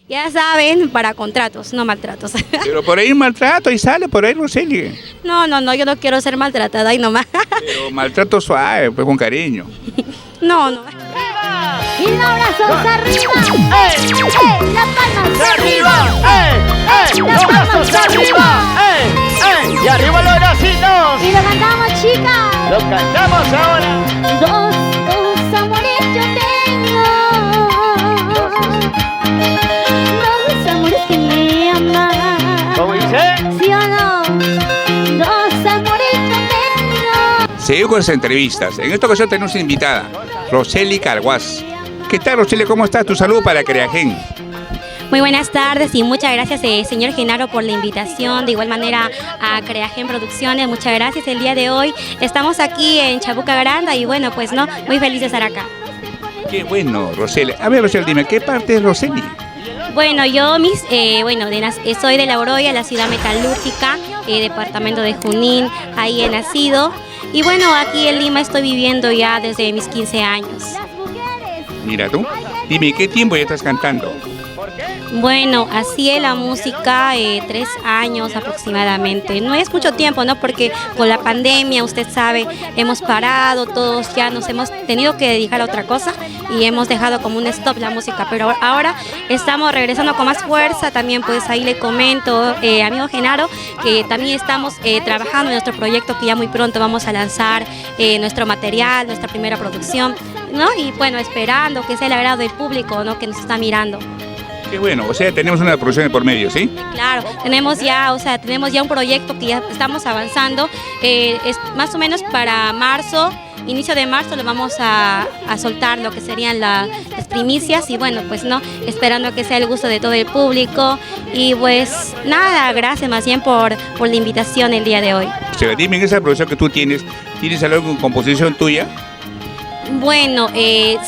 Ya saben, para contratos, no maltratos. Pero por ahí maltrato y sale por ahí, Roseli. No, no, no, yo no quiero ser maltratada ahí nomás. Pero maltrato suave, pues con cariño. No, no. Y los brazos arriba. Las palmas ¡Arriba! ¡Los brazos arriba! ¡Y arriba los bracitos! Y lo cantamos, chicas. ¡Lo cantamos ahora! Dos amores yo tengo. Dos amores que me aman. ¿Cómo dice? ¿Sí o no? Dos amores yo tengo. Seguimos con las entrevistas. En esta ocasión tenemos una invitada, Roseli Carguás. ¿Qué tal, Roseli? ¿Cómo estás? Tu saludo para Creagen. Muy buenas tardes y muchas gracias, señor Genaro, por la invitación. De igual manera a Creagen Producciones, muchas gracias. El día de hoy estamos aquí en Chabuca Granda y bueno, pues no, muy feliz de estar acá. Qué bueno, Roseli. A ver, Roseli, dime, ¿qué parte es Roseli? Bueno, yo soy de La Oroya, la ciudad metalúrgica, departamento de Junín, ahí he nacido. Y bueno, aquí en Lima estoy viviendo ya desde mis 15 años. Mira tú. Dime, ¿qué tiempo ya estás cantando? Bueno, así es la música, 3 años aproximadamente. No es mucho tiempo, ¿no? Porque con la pandemia, usted sabe, hemos parado, todos ya nos hemos tenido que dedicar a otra cosa y hemos dejado como un stop la música. Pero ahora estamos regresando con más fuerza. También pues ahí le comento, amigo Genaro, que también estamos trabajando en nuestro proyecto que ya muy pronto vamos a lanzar nuestro material, nuestra primera producción, ¿no? Y bueno, esperando que sea el agrado del público, ¿no? Que nos está mirando. Qué bueno, o sea, tenemos una producción de por medio, ¿sí? Claro, tenemos ya un proyecto que ya estamos avanzando, es más o menos para marzo, inicio de marzo lo vamos a soltar lo que serían las primicias y bueno, pues no, esperando que sea el gusto de todo el público y pues nada, gracias más bien por la invitación el día de hoy. O sea, dime, en esa producción que tú ¿tienes algo con composición tuya? Bueno,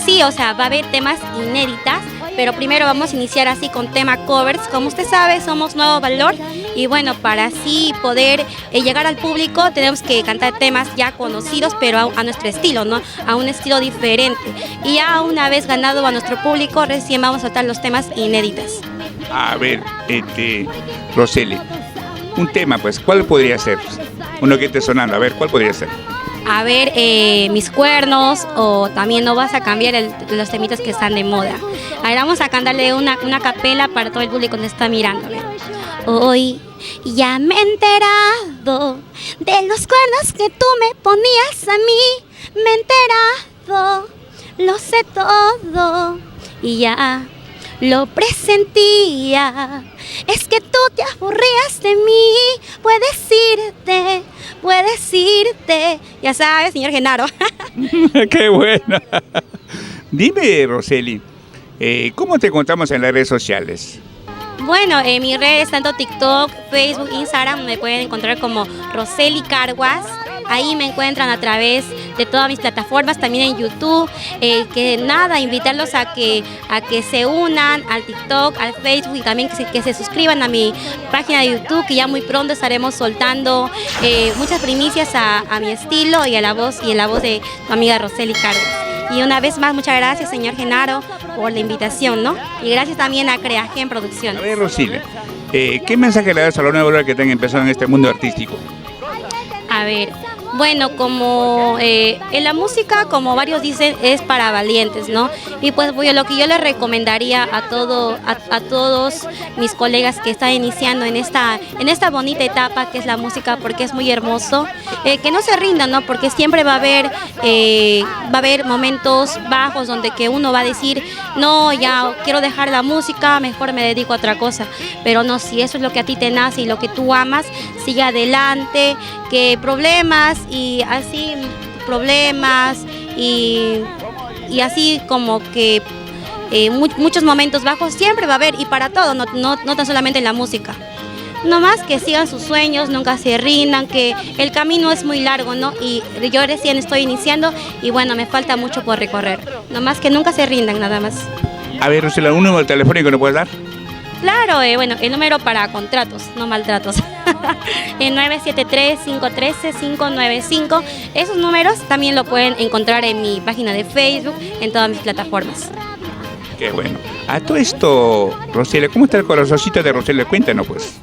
sí, o sea, va a haber temas inéditas, pero primero vamos a iniciar así con tema covers. Como usted sabe, somos Nuevo Valor y bueno, para así poder llegar al público tenemos que cantar temas ya conocidos, pero a nuestro estilo, ¿no? A un estilo diferente. Y ya una vez ganado a nuestro público, recién vamos a soltar los temas inéditos. A ver, Roseli, un tema, pues, ¿cuál podría ser? Uno que esté sonando, a ver, ¿cuál podría ser? A ver, Mis Cuernos, o también No Vas a Cambiar, los temitas que están de moda. A ver, vamos a cantarle una capela para todo el público que nos está mirando. Hoy ya me he enterado de los cuernos que tú me ponías a mí. Me he enterado, lo sé todo y ya lo presentía. Es que tú te aburrías de mí. Puedes irte. Ya sabes, señor Genaro. ¡Qué buena! Dime, Roseli, ¿cómo te encontramos en las redes sociales? Bueno, en mis redes, tanto TikTok, Facebook, Instagram, me pueden encontrar como Roseli Carguás. Ahí me encuentran a través de todas mis plataformas, también en YouTube. Que nada, invitarlos a que se unan al TikTok, al Facebook y también que se suscriban a mi página de YouTube, que ya muy pronto estaremos soltando muchas primicias a mi estilo y en la voz de mi amiga Roseli Carguás. Y una vez más, muchas gracias, señor Genaro, por la invitación, ¿no? Y gracias también a Creagen Producciones. A ver, Roseli, ¿qué mensaje le das a los nuevos que están empezando en este mundo artístico? A ver, bueno, como en la música, como varios dicen, es para valientes, ¿no? Y pues lo que yo les recomendaría a todos mis colegas que están iniciando en esta bonita etapa que es la música, porque es muy hermoso, que no se rindan, ¿no? Porque siempre va a haber momentos bajos donde que uno va a decir, no, ya quiero dejar la música, mejor me dedico a otra cosa. Pero no, si eso es lo que a ti te nace y lo que tú amas, sigue adelante, que problemas y así como que muchos momentos bajos siempre va a haber y para todo, no tan solamente en la música. No más que sigan sus sueños, nunca se rindan, que el camino es muy largo, ¿no? Y yo recién estoy iniciando y bueno, me falta mucho por recorrer. No más que nunca se rindan, nada más. A ver, Rosela, ¿un número telefónico nos puedes dar? Claro, bueno, el número para contratos, no maltratos. El 973-513-595. Esos números también lo pueden encontrar en mi página de Facebook, en todas mis plataformas. Qué bueno. A todo esto, Roseli, ¿cómo está el corazoncito de Roseli? Cuéntanos, pues.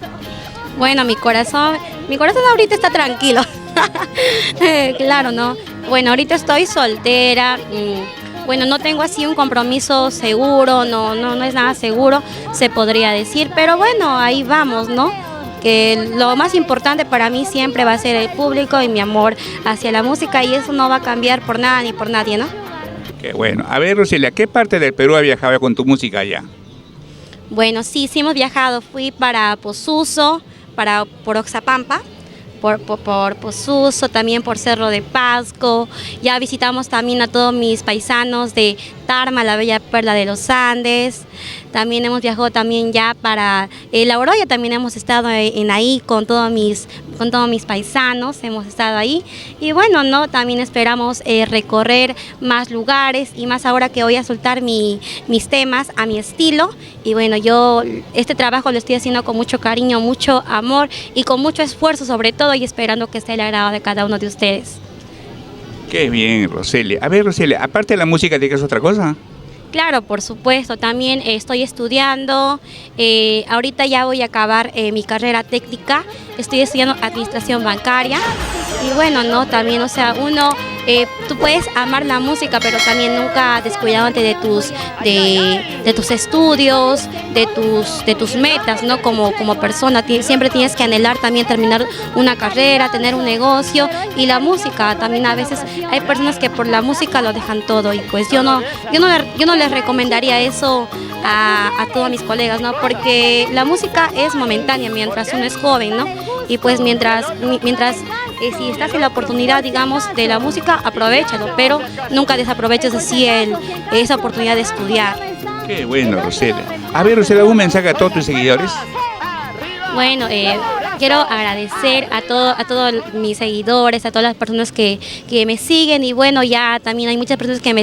Bueno, mi corazón ahorita está tranquilo. Claro, ¿no? Bueno, ahorita estoy soltera. Bueno, no tengo así un compromiso seguro, no es nada seguro, se podría decir, pero bueno, ahí vamos, ¿no? Que lo más importante para mí siempre va a ser el público y mi amor hacia la música, y eso no va a cambiar por nada ni por nadie, ¿no? Qué bueno. A ver, Roseli, ¿a qué parte del Perú has viajado con tu música allá? Bueno, sí hemos viajado, fui para Posuso, por Oxapampa, por Posuso, también por Cerro de Pasco. Ya visitamos también a todos mis paisanos de Tarma, la bella perla de los Andes. También hemos viajado también ya para La Oroya, también hemos estado en ahí con todos mis paisanos, hemos estado ahí. Y bueno, ¿no? También esperamos recorrer más lugares, y más ahora que voy a soltar mis temas a mi estilo. Y bueno, yo este trabajo lo estoy haciendo con mucho cariño, mucho amor y con mucho esfuerzo sobre todo, y esperando que esté el agrado de cada uno de ustedes. Qué bien, Roseli. A ver, Roseli, aparte de la música, ¿tienes otra cosa? Claro, por supuesto, también estoy estudiando, ahorita ya voy a acabar mi carrera técnica, estoy estudiando administración bancaria. Y bueno, ¿no? También, o sea, tú puedes amar la música, pero también nunca descuidándote de tus estudios, de tus metas, ¿no? Como persona, siempre tienes que anhelar también terminar una carrera, tener un negocio, y la música también a veces hay personas que por la música lo dejan todo, y pues yo no les recomendaría eso a todos mis colegas, ¿no? Porque la música es momentánea mientras uno es joven, ¿no? Y pues mientras si estás en la oportunidad, digamos, de la música, aprovéchalo, pero nunca desaproveches así esa oportunidad de estudiar. Qué bueno, Roseli. A ver, Roseli, ¿algún mensaje a todos tus seguidores? Bueno, quiero agradecer a todos mis seguidores, a todas las personas que me siguen, y bueno, ya también hay muchas personas que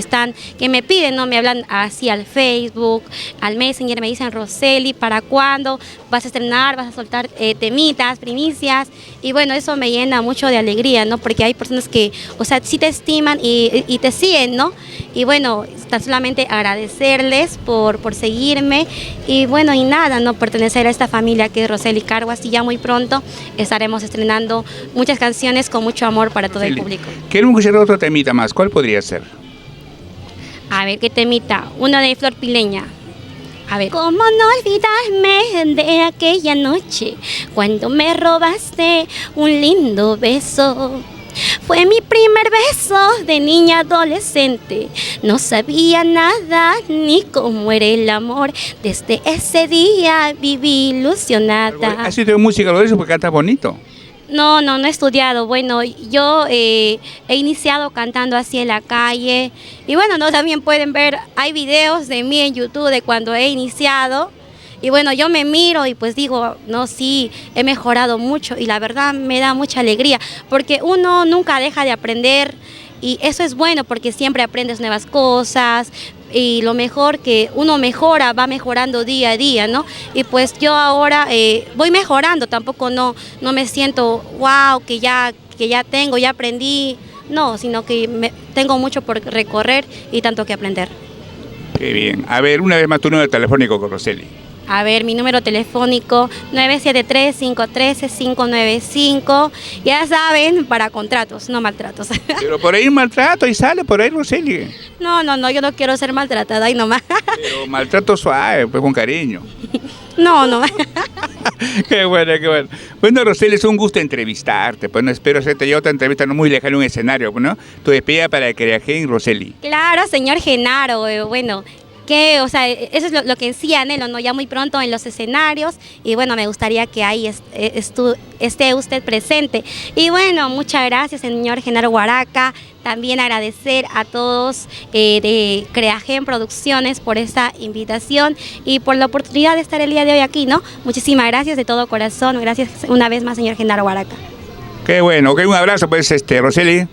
me piden, ¿no? Me hablan así al Facebook, al Messenger, me dicen: Roseli, ¿para cuándo vas a estrenar, vas a soltar temitas, primicias? Y bueno, eso me llena mucho de alegría, ¿no? Porque hay personas que, o sea, sí te estiman y te siguen, ¿no? Y bueno, tan solamente agradecerles por seguirme, y bueno, y nada, ¿no? Pertenecer a esta familia que es Roseli Carhuaz, y ya muy pronto estaremos estrenando muchas canciones con mucho amor para todo el público. Queremos escuchar otro temita más. ¿Cuál podría ser? A ver, ¿qué temita? Uno de Flor Pileña. A ver. ¿Cómo no olvidarme de aquella noche cuando me robaste un lindo beso? Fue mi primer beso de niña adolescente. No sabía nada ni cómo era el amor. Desde ese día viví ilusionada. ¿Has estudiado música lo de eso porque canta bonito? No he estudiado. Bueno, yo he iniciado cantando así en la calle. Y bueno, no, también pueden ver, hay videos de mí en YouTube de cuando he iniciado. Y bueno, yo me miro y pues digo, no, sí, he mejorado mucho, y la verdad me da mucha alegría, porque uno nunca deja de aprender, y eso es bueno porque siempre aprendes nuevas cosas, y lo mejor que uno mejora, va mejorando día a día, ¿no? Y pues yo ahora voy mejorando, tampoco no me siento, wow, que ya ya aprendí, no, sino que tengo mucho por recorrer y tanto que aprender. Qué bien. A ver, una vez más tu número telefónico con Roseli. A ver, mi número telefónico 973-513-595. Ya saben, para contratos, no maltratos. Pero por ahí maltrato y sale por ahí, Roseli. No, yo no quiero ser maltratada, ahí nomás. Pero maltrato suave, pues con cariño. No. Qué bueno, qué bueno. Bueno, Roseli, es un gusto entrevistarte. Pues no espero hacerte yo otra entrevista no muy lejana en un escenario, ¿no? Tu despedida para Creagen, Roseli. Claro, señor Genaro, bueno. O sea, eso es lo que en sí anhelo, ¿no? Ya muy pronto en los escenarios, y bueno, me gustaría que ahí esté usted presente. Y bueno, muchas gracias, señor Genaro Huaraca. También agradecer a todos de Creagen Producciones por esta invitación y por la oportunidad de estar el día de hoy aquí, ¿no? Muchísimas gracias de todo corazón. Gracias una vez más, señor Genaro Huaraca. Qué bueno, un abrazo, pues, Roseli.